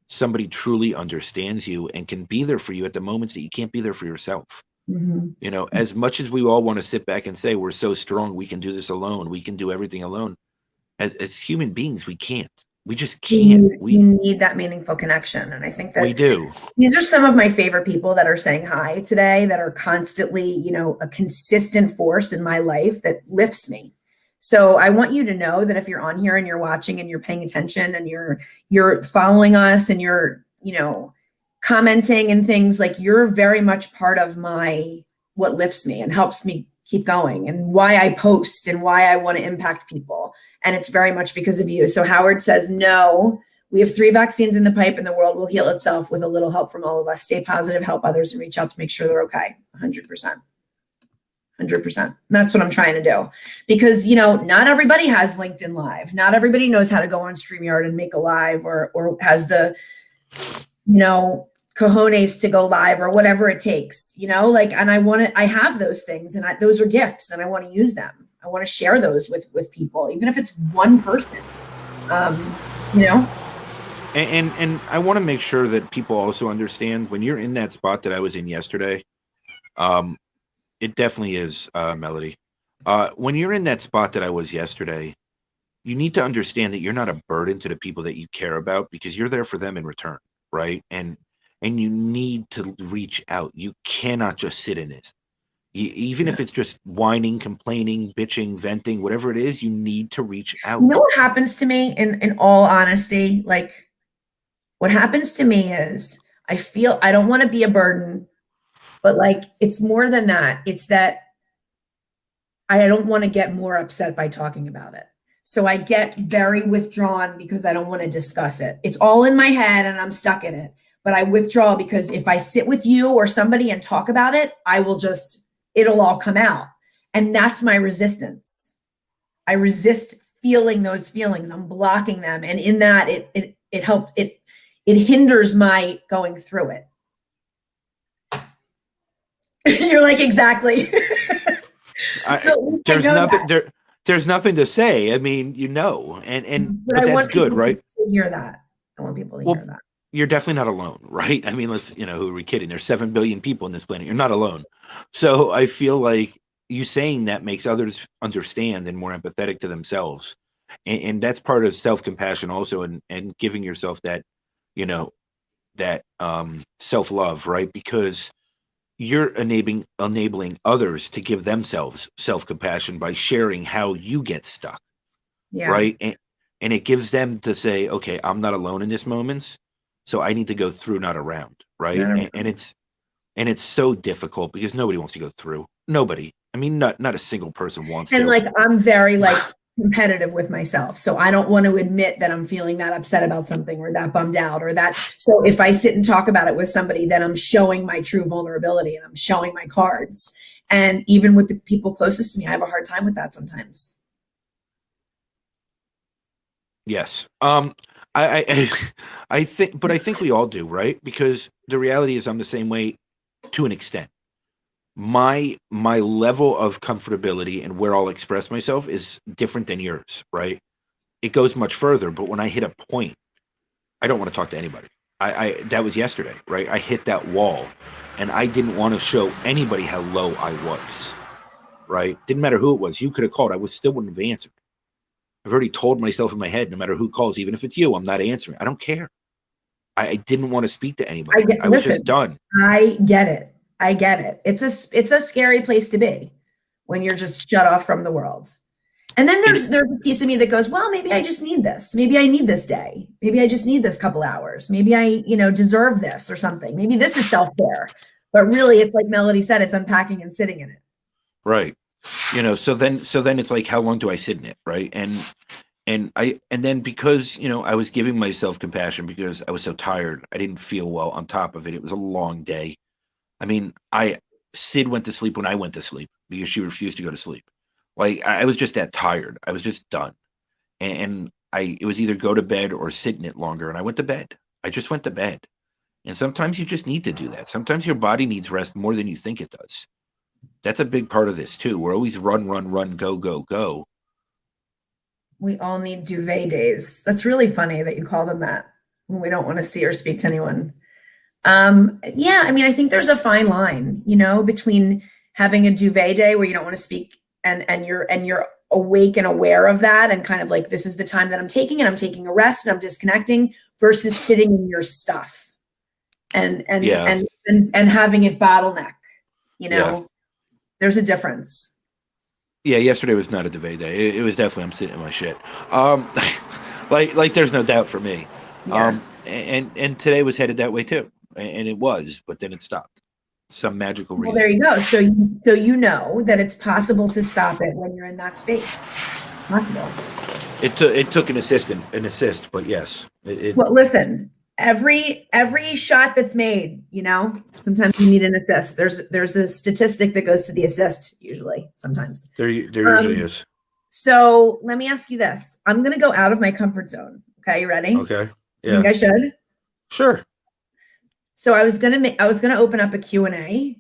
somebody truly understands you and can be there for you at the moments that you can't be there for yourself. Mm-hmm. As much as we all want to sit back and say, we're so strong, we can do this alone, we can do everything alone. As human beings, we can't. We just can't. We need that meaningful connection. And I think that we do. These are some of my favorite people that are saying hi today, that are constantly, a consistent force in my life that lifts me. So I want you to know that if you're on here and you're watching and you're paying attention and you're following us and you're, commenting and things, like, you're very much part of what lifts me and helps me keep going, and why I post and why I want to impact people. And it's very much because of you. So Howard says, no, we have 3 vaccines in the pipe and the world will heal itself with a little help from all of us. Stay positive, help others, and reach out to make sure they're okay. 100%. 100%. That's what I'm trying to do. Because, not everybody has LinkedIn Live. Not everybody knows how to go on StreamYard and make a live or has the, cojones to go live or whatever it takes, and I have those things, and those are gifts, and I want to use them. I want to share those with people, even if it's one person, And I want to make sure that people also understand, when you're in that spot that I was in yesterday, it definitely is, Melody. When you're in that spot that I was yesterday, you need to understand that you're not a burden to the people that you care about, because you're there for them in return, right? And you need to reach out. You cannot just sit in this. Even if it's just whining, complaining, bitching, venting, whatever it is, you need to reach out. You know what happens to me, in all honesty? Like, what happens to me is I feel I don't want to be a burden, but like, it's more than that. It's that I don't want to get more upset by talking about it. So I get very withdrawn because I don't want to discuss it. It's all in my head and I'm stuck in it. But I withdraw because if I sit with you or somebody and talk about it, it'll all come out. And that's my resistance. I resist feeling those feelings. I'm blocking them. And in that, it hinders my going through it. You're like, exactly. There's nothing to say. I mean, but that's good, right? To hear that. I want people to hear that. You're definitely not alone, right? I mean, who are we kidding? There's 7 billion people on this planet. You're not alone. So I feel like you saying that makes others understand and more empathetic to themselves. And that's part of self-compassion also, and giving yourself that, self-love, right? Because you're enabling others to give themselves self-compassion by sharing how you get stuck, right? And it gives them to say, okay, I'm not alone in this moments. So I need to go through, not around, right? And it's so difficult because nobody wants to go through. Nobody. I mean, not a single person wants to. And like, I'm very competitive with myself. So I don't want to admit that I'm feeling that upset about something or that bummed out or that. So if I sit and talk about it with somebody, then I'm showing my true vulnerability and I'm showing my cards. And even with the people closest to me, I have a hard time with that sometimes. Yes. I think we all do, right? Because the reality is I'm the same way to an extent. My level of comfortability and where I'll express myself is different than yours, right? it goes much further. But when I hit a point, I don't want to talk to anybody. That was yesterday, right? I hit that wall, and I didn't want to show anybody how low I was, right? Didn't matter who it was. You could have called. I still wouldn't have answered. I've already told myself in my head, no matter who calls, even if it's you, I'm not answering. I don't care. I didn't want to speak to anybody. I was just done. I get it. I get it. It's a scary place to be when you're just shut off from the world. And then there's a piece of me that goes, well, maybe I just need this. Maybe I need this day. Maybe I just need this couple hours. Maybe I, deserve this or something. Maybe this is self-care. But really, it's like Melody said, it's unpacking and sitting in it. Right. So then it's like, how long do I sit in it? Right. And then because, I was giving myself compassion because I was so tired. I didn't feel well on top of it. It was a long day. I mean, Sid went to sleep when I went to sleep because she refused to go to sleep. Like, I was just that tired. I was just done. And it was either go to bed or sit in it longer. And I went to bed. I just went to bed. And sometimes you just need to do that. Sometimes your body needs rest more than you think it does. That's a big part of this too. We're always run, go, go, go. We all need duvet days. That's really funny that you call them that when we don't want to see or speak to anyone. Yeah, I mean, I think there's a fine line, between having a duvet day where you don't want to speak and you're awake and aware of that and kind of like, this is the time that I'm taking and I'm taking a rest and I'm disconnecting versus sitting in your stuff and having it bottleneck, Yeah. There's a difference. Yeah, yesterday was not a duvet day. It was definitely, I'm sitting in my shit. Like there's no doubt for me. Yeah. And today was headed that way too. And it was, but then it stopped. Some magical reason. Well, there you go. So you know that it's possible to stop it when you're in that space. Possible. It took an assist, but yes. Well, listen, every shot that's made, sometimes you need an assist. There's a statistic that goes to the assist usually, sometimes. There usually is. So let me ask you this. I'm going to go out of my comfort zone. Okay, you ready? Okay. Yeah. You think I should? Sure. So I was gonna open up a Q&A.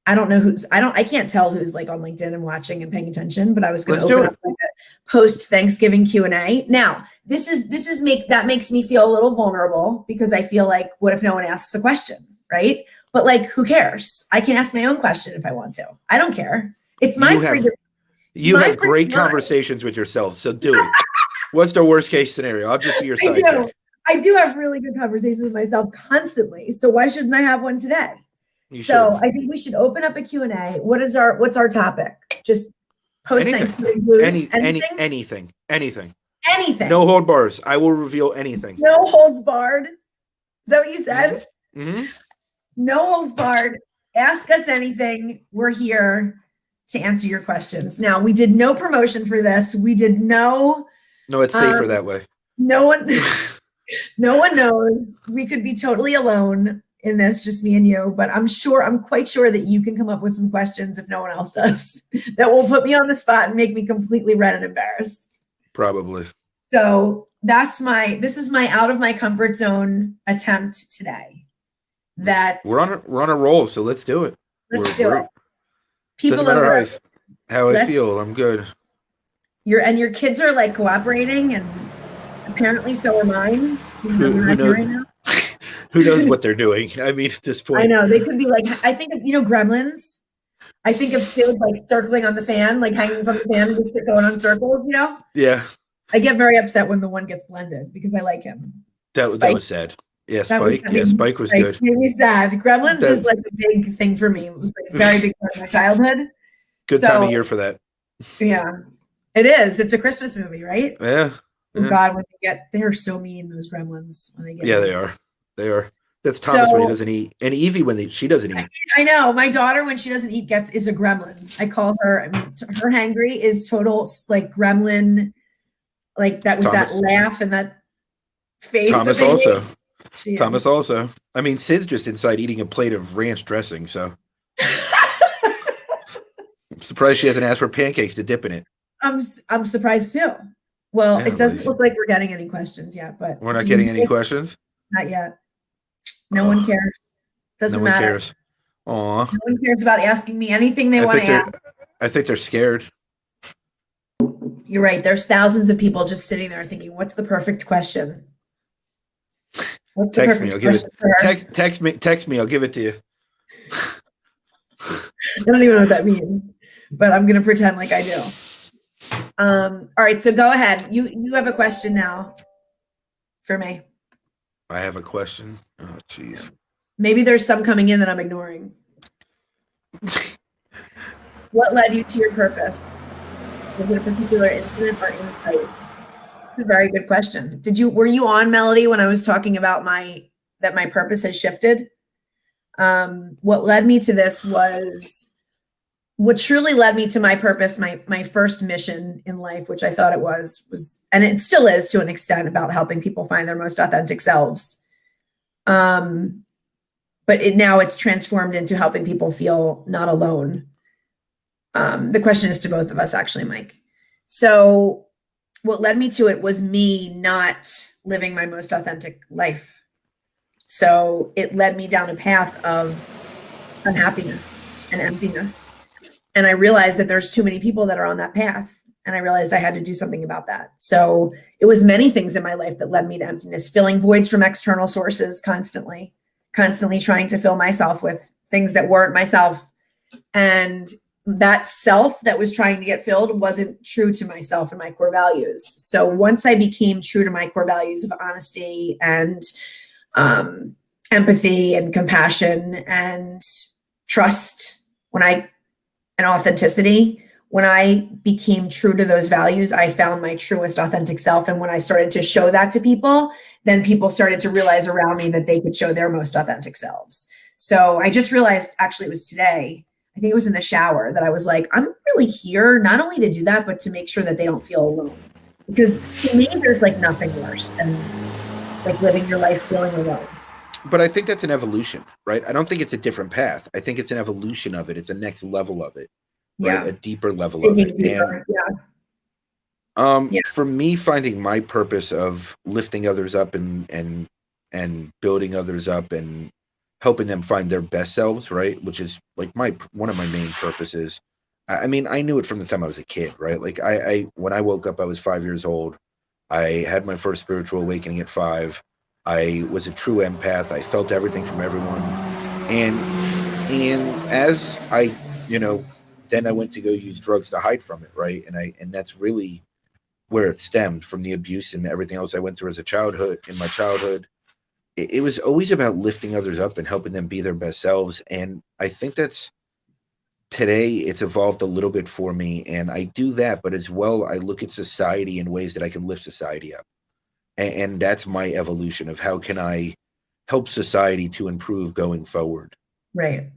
I can't tell who's like on LinkedIn and watching and paying attention, but I was gonna open up like a post Thanksgiving Q&A. Now, that makes me feel a little vulnerable because I feel like, what if no one asks a question, right? But like, who cares? I can ask my own question if I want to. I don't care. It's my freedom. You have great conversations with yourself, so do it. What's the worst case scenario? I'll just be your sidekick. I do have really good conversations with myself constantly. So why shouldn't I have one today? I think we should open up a Q&A. What's our topic? Just post Thanksgiving blues. Anything. Anything. No hold bars. I will reveal anything. No holds barred. Is that what you said? Mm-hmm. No holds barred. Ask us anything. We're here to answer your questions. Now, we did no promotion for this. We did no. No, it's safer that way. No one knows. We could be totally alone in this, just me and you, but I'm quite sure that you can come up with some questions if no one else does that will put me on the spot and make me completely red and embarrassed. Probably. So this is my out of my comfort zone attempt today. That we're on a roll, so let's do it. Let's do it. People doesn't matter how I feel. I'm good. Your kids are like cooperating, and apparently so are mine. Who knows what they're doing? I mean, at this point, I know they could be like. I think of Gremlins. I think of Sid like circling on the fan, like hanging from the fan and just going on circles. Yeah. I get very upset when the one gets blended because I like him. That was sad. Yeah, Spike. Spike was good. Made me sad. Gremlins is like a big thing for me. It was like a very big part of my childhood. Good time of year for that. Yeah, it is. It's a Christmas movie, right? Yeah. Oh God, they are so mean, those Gremlins when they get. Yeah, they are. They are. That's Thomas when he doesn't eat, and Evie when she doesn't eat. I know my daughter when she doesn't eat is a gremlin. I call her. I mean, her hangry is total like gremlin, like that with that laugh and that face. Thomas also. I mean, Sid's just inside eating a plate of ranch dressing, so. I'm surprised she hasn't asked for pancakes to dip in it. I'm surprised too. Well, it doesn't look like we're getting any questions yet, but we're not getting any questions. Not yet. No one cares. Doesn't matter. No one cares. Aw. No one cares about asking me anything they want to ask. I think they're scared. You're right. There's thousands of people just sitting there thinking, what's the perfect question? What's the Text me, perfect I'll give it. question for her? Text me, I'll give it to you. I don't even know what that means, but I'm going to pretend like I do. All right, so go ahead. You have a question now for me. I have a question. Oh, jeez. Maybe there's some coming in that I'm ignoring. What led you to your purpose? Was it a particular incident or insight? It's a very good question. Were you on, Melody, when I was talking about that my purpose has shifted? What led me to this was what truly led me to my purpose, my first mission in life, which I thought it was, and it still is to an extent, about helping people find their most authentic selves. But now it's transformed into helping people feel not alone. The question is to both of us, actually, Mike. So what led me to it was me not living my most authentic life. So it led me down a path of unhappiness and emptiness. And I realized that there's too many people that are on that path. And I realized I had to do something about that. So it was many things in my life that led me to emptiness, filling voids from external sources constantly trying to fill myself with things that weren't myself. And that self that was trying to get filled wasn't true to myself and my core values. So once I became true to my core values of honesty and empathy and compassion and trust, and authenticity, when I became true to those values, I found my truest authentic self. And when I started to show that to people, then people started to realize around me that they could show their most authentic selves. So I just realized, actually it was today, I think it was in the shower, that I was like, I'm really here not only to do that, but to make sure that they don't feel alone. Because to me, there's like nothing worse than like living your life feeling alone. But I think that's an evolution, right? I don't think it's a different path. I think it's an evolution of it. It's a next level of it, right? Yeah. A deeper level Digging of it. deeper. And Yeah. for me, finding my purpose of lifting others up and building others up and helping them find their best selves, right? Which is like one of my main purposes. I mean, I knew it from the time I was a kid, right? Like I when I woke up, I was 5 years old. I had my first spiritual awakening at 5. I was a true empath. I felt everything from everyone. And as I, then I went to go use drugs to hide from it, right? And that's really where it stemmed from, the abuse and everything else I went through in my childhood. It was always about lifting others up and helping them be their best selves. And I think today it's evolved a little bit for me, and I do that, but as well, I look at society in ways that I can lift society up. And that's my evolution of how can I help society to improve going forward. Right.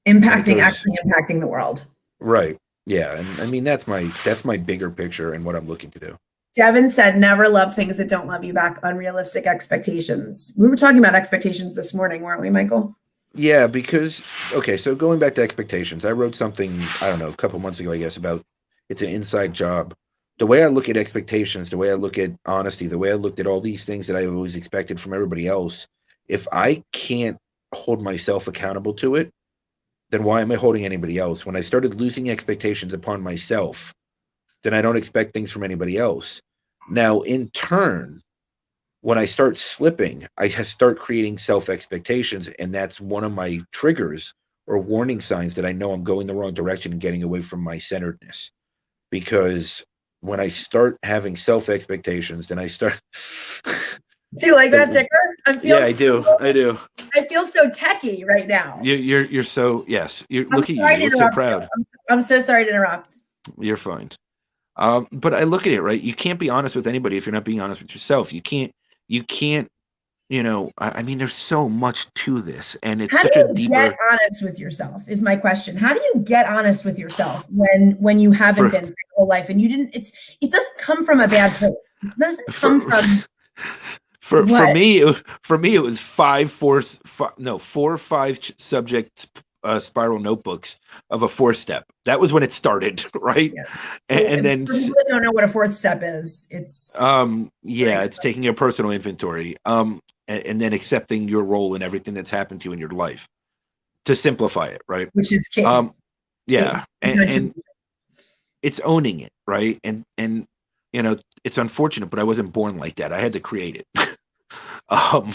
Actually impacting the world. Right. Yeah. And I mean, that's my bigger picture and what I'm looking to do. Devin said, never love things that don't love you back. Unrealistic expectations. We were talking about expectations this morning, weren't we, Michael? Yeah, because, okay, so going back to expectations, I wrote something, I don't know, a couple months ago, I guess, about it's an inside job. The way I look at expectations, the way I look at honesty, the way I looked at all these things that I always expected from everybody else, if I can't hold myself accountable to it, then why am I holding anybody else? When I started losing expectations upon myself, then I don't expect things from anybody else. Now, in turn, when I start slipping, I start creating self-expectations, and that's one of my triggers or warning signs that I know I'm going the wrong direction and getting away from my centeredness. Because when I start having self-expectations, then I start... Do you like that, ticker? Yeah, I do. I feel so techie right now. You're so, yes. Look at you. You look so proud. I'm so sorry to interrupt. You're fine. But I look at it, right? You can't be honest with anybody if you're not being honest with yourself. You can't, I mean, there's so much to this, and it's such a deeper... How do you get honest with yourself is my question. How do you get honest with yourself when you haven't been for your whole life and you didn't, it doesn't come from a bad place. It doesn't come from... For me, it was 4 or 5 subject spiral notebooks of a 4-step. That was when it started, right? Yeah. And then for people that don't know what a 4th step is, it's it's taking a personal inventory, and then accepting your role in everything that's happened to you in your life, to simplify it, right? Which is key. Yeah, and it's owning it, right? And it's unfortunate, but I wasn't born like that. I had to create it. I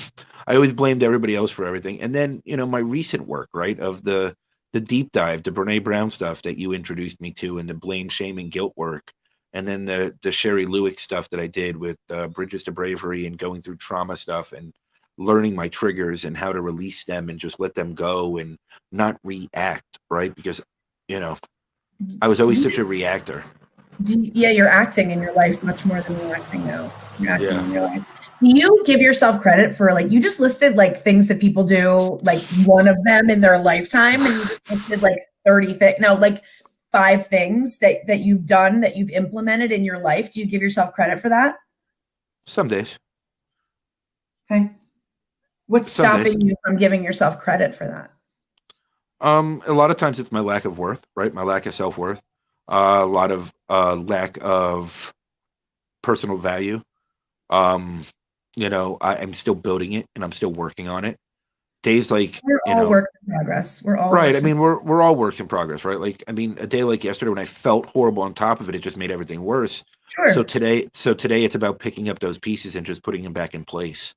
always blamed everybody else for everything. And then, my recent work, right, of the deep dive, the Brene Brown stuff that you introduced me to, and the blame, shame, and guilt work, and then the Sherry Lewick stuff that I did with Bridges to Bravery and going through trauma stuff and learning my triggers and how to release them and just let them go and not react, right? Because, I was always such a reactor. You're acting in your life much more than you're acting now. You're acting Yeah. in your life. Do you give yourself credit for, like, you just listed like things that people do, like one of them in their lifetime, and you just listed like 30 things, no, like 5 things that you've done, that you've implemented in your life. Do you give yourself credit for that? Some days. Okay. What's Some days. stopping you from giving yourself credit for that? A lot of times it's my lack of worth, right? My lack of self-worth. A lot of lack of personal value. I'm still building it and I'm still working on it. Days like, We're all works in progress. We're all right. works I mean, we're all works in progress, right? Like, I mean, a day like yesterday when I felt horrible on top of it, it just made everything worse. Sure. So today it's about picking up those pieces and just putting them back in place.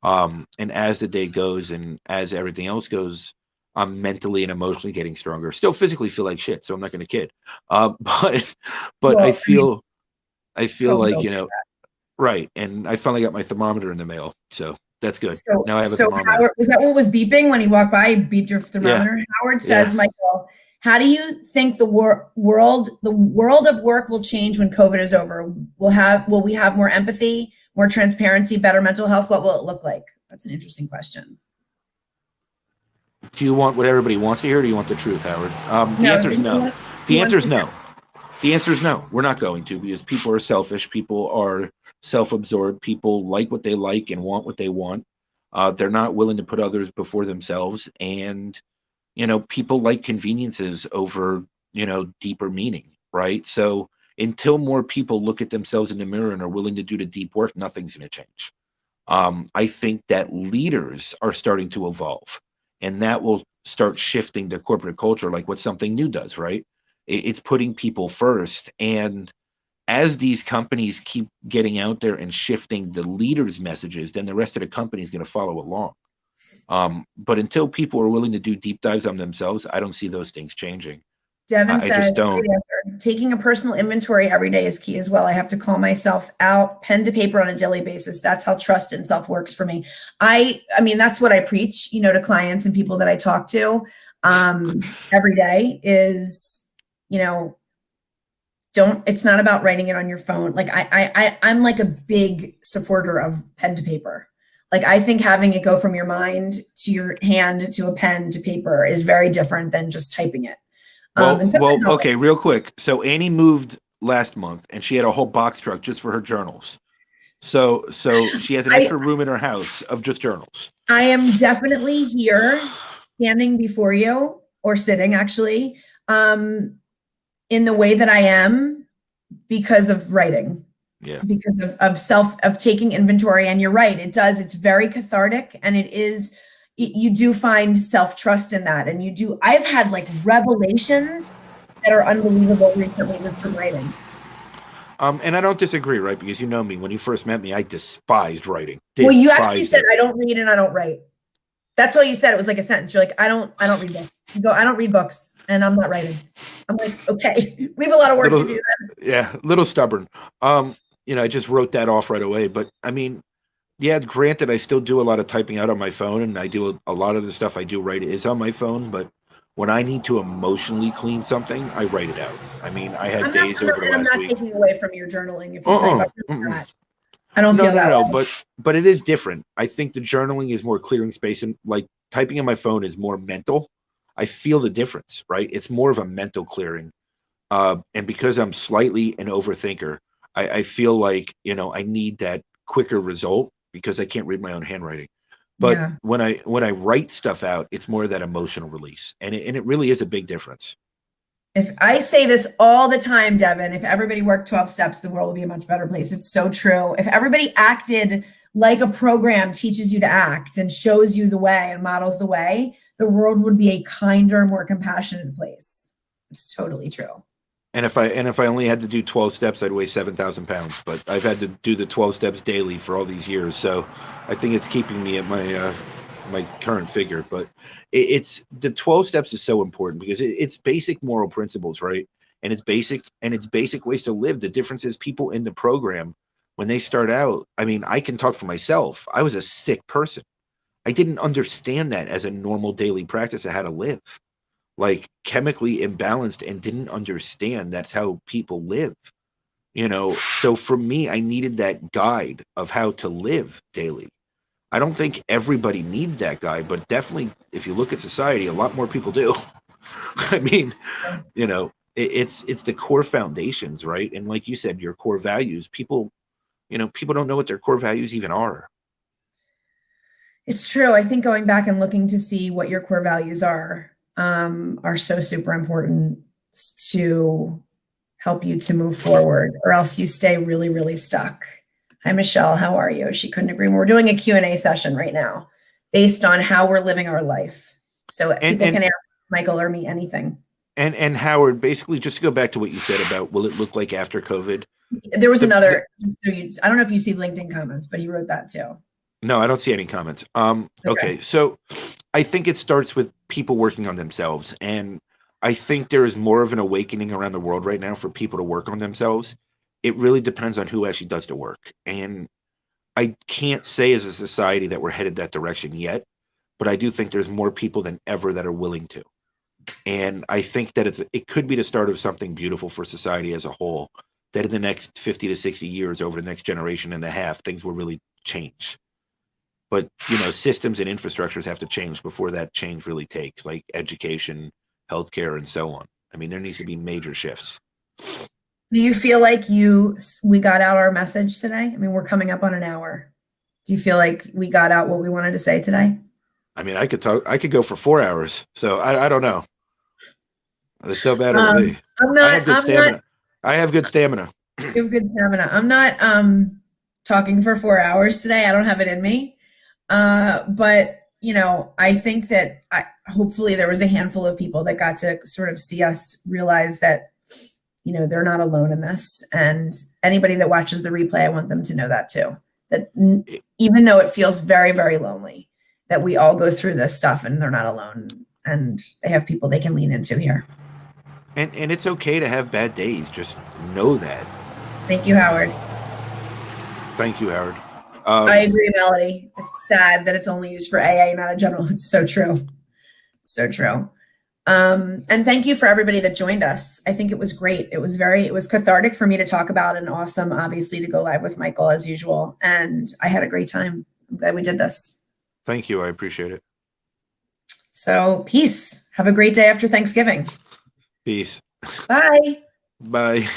And as the day goes and as everything else goes, I'm mentally and emotionally getting stronger. Still physically feel like shit, so I'm not going to kid. But Well, I feel like, COVID. right. And I finally got my thermometer in the mail, so that's good. So, Now I have a so thermometer. Howard, was that what was beeping when he walked by? He beeped your thermometer. Yeah. Howard says, Michael, how do you think the world of work will change when COVID is over? Will we have more empathy, more transparency, better mental health? What will it look like? That's an interesting question. Do you want what everybody wants to hear, or do you want the truth, Howard? The answer is no. The answer is no. The answer is no. We're not going to, because people are selfish. People are self-absorbed. People like what they like and want what they want. They're not willing to put others before themselves. And, people like conveniences over, deeper meaning, right? So until more people look at themselves in the mirror and are willing to do the deep work, nothing's going to change. I think that leaders are starting to evolve, and that will start shifting the corporate culture, like what something new does, right? It's putting people first. And as these companies keep getting out there and shifting the leaders' messages, then the rest of the company is going to follow along. But until people are willing to do deep dives on themselves, I don't see those things changing. Devin I said, just don't. Taking a personal inventory every day is key as well. I have to call myself out, pen to paper on a daily basis. That's how trust and self works for me. I mean, that's what I preach, to clients and people that I talk to every day is, it's not about writing it on your phone. Like I'm like a big supporter of pen to paper. Like, I think having it go from your mind to your hand to a pen to paper is very different than just typing it. Okay, real quick. So Annie moved last month and she had a whole box truck just for her journals. So she has an extra room in her house of just journals. I am definitely here standing before you, or sitting actually, in the way that I am because of writing. Yeah. Because of taking inventory. And you're right, it does. It's very cathartic, and you do find self-trust in that. And I've had like revelations that are unbelievable recently just from writing. And I don't disagree, right? Because you know me, when you first met me, I despised writing. Well, you actually said, I don't read and I don't write. That's what you said. It was like a sentence. You're like, I don't read books. You go, I don't read books and I'm not writing. I'm like, okay, we have a lot of work to do then. Yeah, a little stubborn. I just wrote that off right away. But I mean, yeah, granted, I still do a lot of typing out on my phone, and I do a lot of the stuff I do write is on my phone. But when I need to emotionally clean something, I write it out. I mean, I had days over the last week. I'm not taking away from your journaling if you type up that. I don't feel that. No, but it is different. I think the journaling is more clearing space, and like typing on my phone is more mental. I feel the difference, right? It's more of a mental clearing. And because I'm slightly an overthinker, I feel like, I need that quicker result because I can't read my own handwriting. But when I write stuff out, it's more of that emotional release. And it really is a big difference. If I say this all the time, Devin, if everybody worked 12 steps, the world would be a much better place. It's so true. If everybody acted like a program teaches you to act and shows you the way and models the way, the world would be a kinder, more compassionate place. It's totally true. And if I only had to do 12 steps, I'd weigh 7,000 pounds. But I've had to do the 12 steps daily for all these years, so I think it's keeping me at my current figure. But it's the 12 steps is so important because it's basic moral principles, right? And it's basic ways to live. The difference is people in the program, when they start out, I mean, I can talk for myself. I was a sick person. I didn't understand that as a normal daily practice of how to live, like chemically imbalanced, and didn't understand that's how people live, you know. So for me, I needed that guide of how to live daily. I don't think everybody needs that guide, but definitely if you look at society, a lot more people do. I mean, you know, it's the core foundations, right? And like you said, your core values, people, you know, people don't know what their core values even are. It's true. I think going back and looking to see what your core values are so super important to help you to move forward, or else you stay really, really stuck. Hi, Michelle. How are you? She couldn't agree more. We're doing a Q&A session right now based on how we're living our life. So people can ask Michael or me anything. And Howard, basically, just to go back to what you said about will it look like after COVID? There was another, I don't know if you see LinkedIn comments, but he wrote that too. No, I don't see any comments. Okay, so I think it starts with people working on themselves. And I think there is more of an awakening around the world right now for people to work on themselves. It really depends on who actually does the work. And I can't say as a society that we're headed that direction yet, but I do think there's more people than ever that are willing to. And I think that it could be the start of something beautiful for society as a whole, that in the next 50 to 60 years, over the next generation and a half, things will really change. But, you know, systems and infrastructures have to change before that change really takes, like education, healthcare, and so on. I mean, there needs to be major shifts. Do you feel like we got out our message today? I mean, we're coming up on an hour. Do you feel like we got out what we wanted to say today? I mean, I could go for 4 hours. So I don't know. It's no matter to me. I have good stamina. I have good stamina. You have good stamina. I'm not talking for 4 hours today. I don't have it in me. But, you know, I think that hopefully there was a handful of people that got to sort of see us realize that, you know, they're not alone in this. And anybody that watches the replay, I want them to know that too. That even though it feels very, very lonely, that we all go through this stuff and they're not alone. And they have people they can lean into here. And it's okay to have bad days. Just know that. Thank you, Howard. Thank you, Howard. I agree, Melody. It's sad that it's only used for AA, not a general. It's so true. It's so true. And thank you for everybody that joined us. I think it was great. It was cathartic for me to talk about, and awesome, obviously, to go live with Michael as usual. And I had a great time. I'm glad we did this. Thank you. I appreciate it. So peace. Have a great day after Thanksgiving. Peace. Bye. Bye.